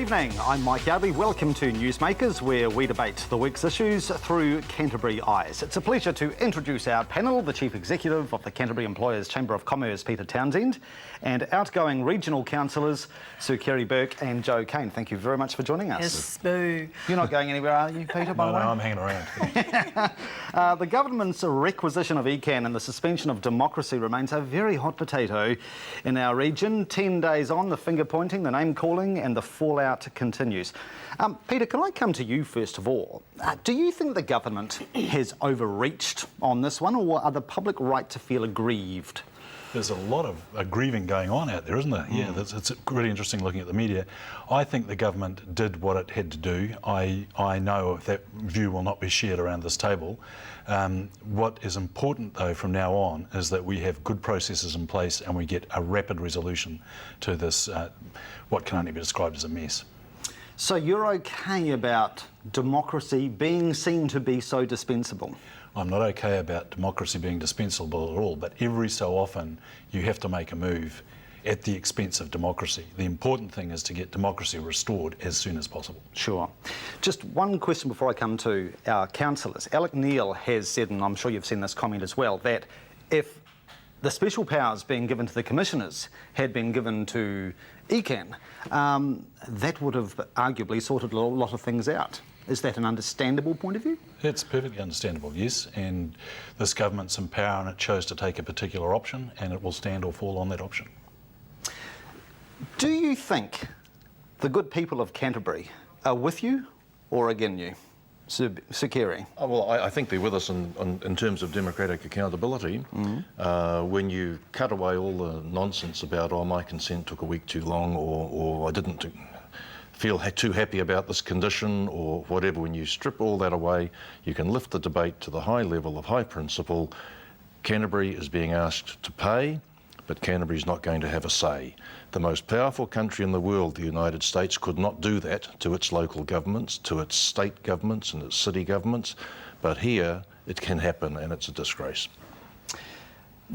evening, I'm Mike Yardley. Welcome to NewsMakers, where we debate the week's issues through Canterbury eyes. It's a pleasure to introduce our panel, the Chief Executive of the Canterbury Employers Chamber of Commerce, Peter Townsend, and outgoing regional councillors, Sir Kerry Burke and Joe Kane. Thank you very much for joining us. Yes, boo. You're not going anywhere, are you, Peter, by the way? No, I'm hanging around. The government's requisition of ECAN and the suspension of democracy remains a very hot potato in our region. 10 days on, the finger-pointing, the name-calling and the fallout continues. Peter, can I come to you first of all? Do you think the government has overreached on this one, or are the public right to feel aggrieved? There's a lot of grieving going on out there, isn't there? Yeah, it's really interesting looking at the media. I think the government did what it had to do. I know that view will not be shared around this table. What is important, though, from now on is that we have good processes in place and we get a rapid resolution to this, what can only be described as a mess. So you're okay about democracy being seen to be so dispensable? I'm not okay about democracy being dispensable at all, but every so often you have to make a move at the expense of democracy. The important thing is to get democracy restored as soon as possible. Sure. Just one question before I come to our councillors. Alec Neil has said, and I'm sure you've seen this comment as well, that if the special powers being given to the commissioners had been given to ECAN, that would have arguably sorted a lot of things out. Is that an understandable point of view? It's perfectly understandable, yes, and this government's in power and it chose to take a particular option and it will stand or fall on that option. Do you think the good people of Canterbury are with you or against you? Sir Kerry? Well, I think they're with us in terms of democratic accountability. When you cut away all the nonsense about, oh, my consent took a week too long, or I didn't feel too happy about this condition, or whatever, when you strip all that away, you can lift the debate to the high level of high principle. Canterbury is being asked to pay, but Canterbury's not going to have a say. The most powerful country in the world, the United States, could not do that to its local governments, to its state governments and its city governments, but here it can happen and it's a disgrace.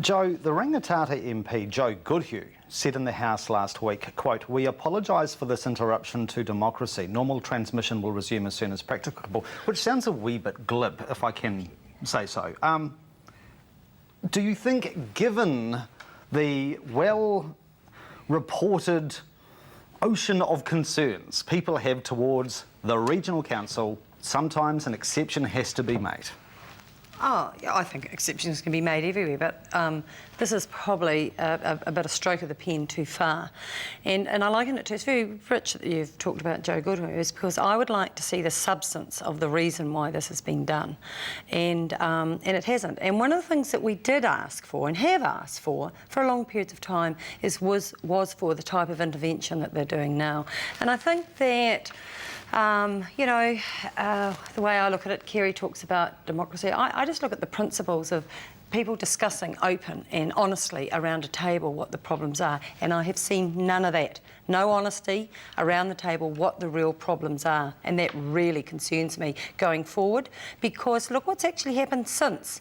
Joe, the Rangitata MP, Joe Goodhue, said in the House last week, quote, "We apologise for this interruption to democracy. Normal transmission will resume as soon as practicable," which sounds a wee bit glib, if I can say so. Do you think, given the well-reported ocean of concerns people have towards the regional council, sometimes an exception has to be made? Oh, yeah, I think exceptions can be made everywhere, but this is probably a bit of stroke of the pen too far. And I liken it to, it's very rich that you've talked about Joe Goodhue, is because I would like to see the substance of the reason why this has been done. And it hasn't. And one of the things that we did ask for and have asked for a long periods of time was for the type of intervention that they're doing now. And I think that the way I look at it, Kerry talks about democracy. I just look at the principles of people discussing open and honestly around a table what the problems are, and I have seen none of that. No honesty around the table what the real problems are, and that really concerns me going forward, because look what's actually happened since.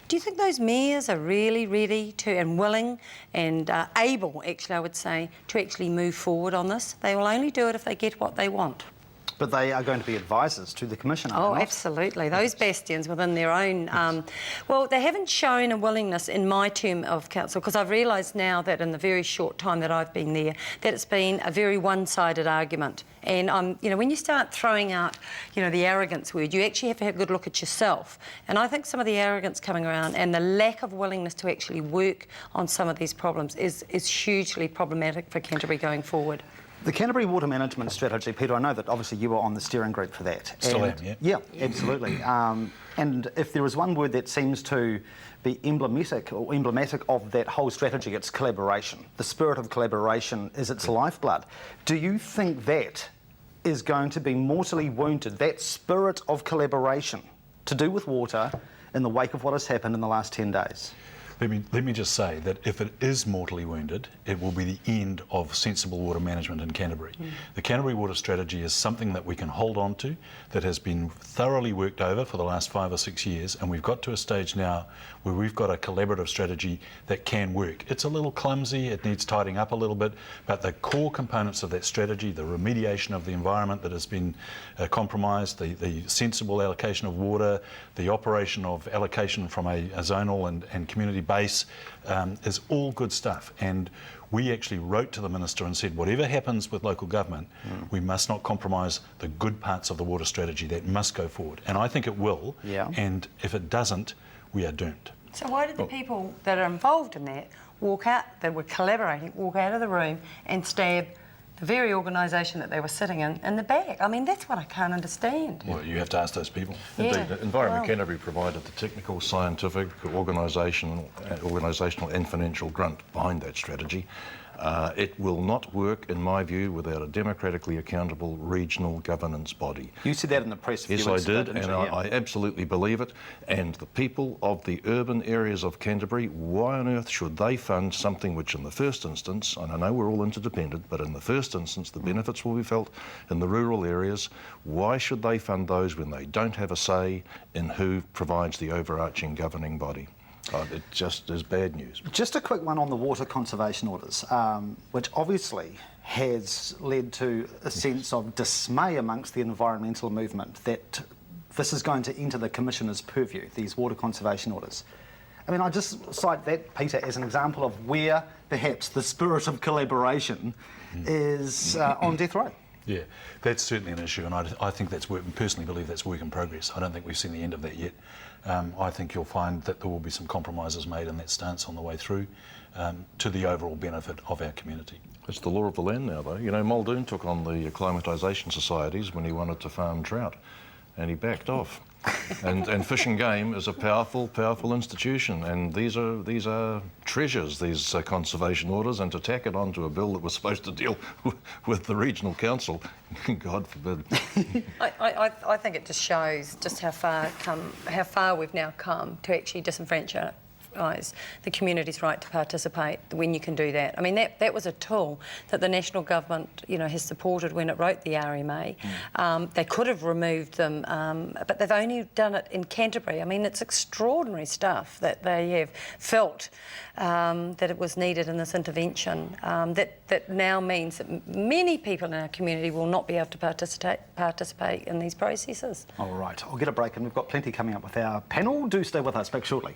Do you think those mayors are really ready to and willing and able, actually I would say, to actually move forward on this? They will only do it if they get what they want. But they are going to be advisors to the Commissioner. Oh, absolutely. Those bastions within their own... well, they haven't shown a willingness in my term of council, because I've realised now that in the very short time that I've been there, that it's been a very one-sided argument. And, when you start throwing out, the arrogance word, you actually have to have a good look at yourself. And I think some of the arrogance coming around and the lack of willingness to actually work on some of these problems is hugely problematic for Canterbury going forward. The Canterbury Water Management Strategy, Peter, I know that obviously you were on the steering group for that. Still am, yeah. Yeah, absolutely. And if there is one word that seems to be emblematic of that whole strategy, it's collaboration. The spirit of collaboration is its lifeblood. Do you think that is going to be mortally wounded, that spirit of collaboration to do with water, in the wake of what has happened in the last 10 days? Let me just say that if it is mortally wounded, it will be the end of sensible water management in Canterbury. The Canterbury Water Strategy is something that we can hold on to, that has been thoroughly worked over for the last 5 or 6 years, and we've got to a stage now where we've got a collaborative strategy that can work. It's a little clumsy, it needs tidying up a little bit, but the core components of that strategy, the remediation of the environment that has been compromised, the sensible allocation of water, the operation of allocation from a zonal and community base is all good stuff. And we actually wrote to the Minister and said, whatever happens with local government, we must not compromise the good parts of the water strategy. That must go forward. And I think it will. Yeah. And if it doesn't, we are doomed. So why did the people that are involved in that walk out, that were collaborating, walk out of the room and stab the very organisation that they were sitting in the back? I mean, that's what I can't understand. Well, you have to ask those people. Indeed, Environment Canterbury provided the technical, scientific, organisational and financial grunt behind that strategy. It will not work, in my view, without a democratically accountable regional governance body. You said that in the press. Yes, I did, and I absolutely believe it. And the people of the urban areas of Canterbury, why on earth should they fund something which in the first instance, and I know we're all interdependent, but in the first instance the benefits will be felt in the rural areas. Why should they fund those when they don't have a say in who provides the overarching governing body? It just is bad news. Just a quick one on the water conservation orders, which obviously has led to a sense of dismay amongst the environmental movement that this is going to enter the Commissioner's purview, these water conservation orders. I mean, I just cite that, Peter, as an example of where perhaps the spirit of collaboration is on death row. Yeah, that's certainly an issue, and I think that's work, personally believe that's work in progress. I don't think we've seen the end of that yet. I think you'll find that there will be some compromises made in that stance on the way through to the overall benefit of our community. It's the law of the land now, though. You know, Muldoon took on the acclimatisation societies when he wanted to farm trout, and he backed off. And Fish and Game is a powerful, powerful institution, and these are treasures, these conservation orders, and to tack it onto a bill that was supposed to deal with the regional council, God forbid. I think it just shows just how far we've now come to actually disenfranchise the community's right to participate when you can do that. I mean, that was a tool that the national government, you know, has supported when it wrote the RMA. They could have removed them, but they've only done it in Canterbury. I mean, it's extraordinary stuff that they have felt that it was needed in this intervention. That now means that many people in our community will not be able to participate in these processes. All right, I'll get a break, and we've got plenty coming up with our panel. Do stay with us, back shortly.